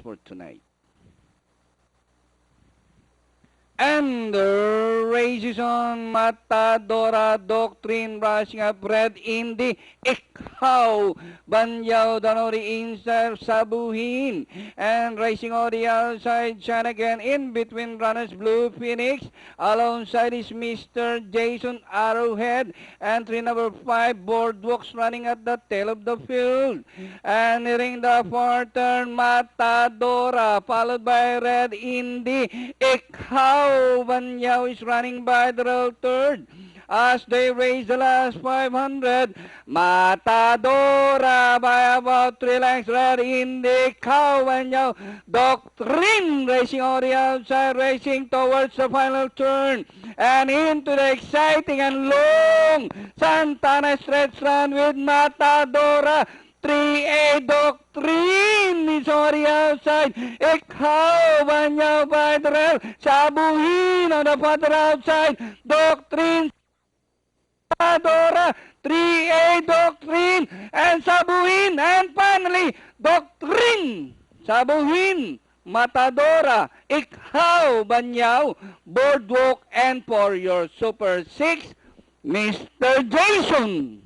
for tonight. And the race is on. Matadora Doctrine rushing up. Red Indy, Ikaw, Banyaw, Danori inside, Sabuhin. And racing on the outside, Shine again in between runners, Blue Phoenix. Alongside is Mr. Jason Arrowhead. Entry number 5, Boardwalks running at the tail of the field. And nearing the far turn, Matadora, followed by Red Indy, Ikaw. Banyaw is running by the road third. As they race the last 500, Matadora by about 3 lengths. Red Indy, Ikaw, Banyaw, Doctrine racing on the outside, racing towards the final turn. And into the exciting and long Santana stretch run with Matadora. 3A Doctrine is on the outside. Ikaw, Banyaw by the rail. Sabuhin on the further outside. Doctrine, Matadora, 3A Doctrine, and Sabuhin. And finally, Doctrine, Sabuhin, Matadora, Ikaw, Banyaw, Boardwalk, and for your Super 6, Mr. Jason.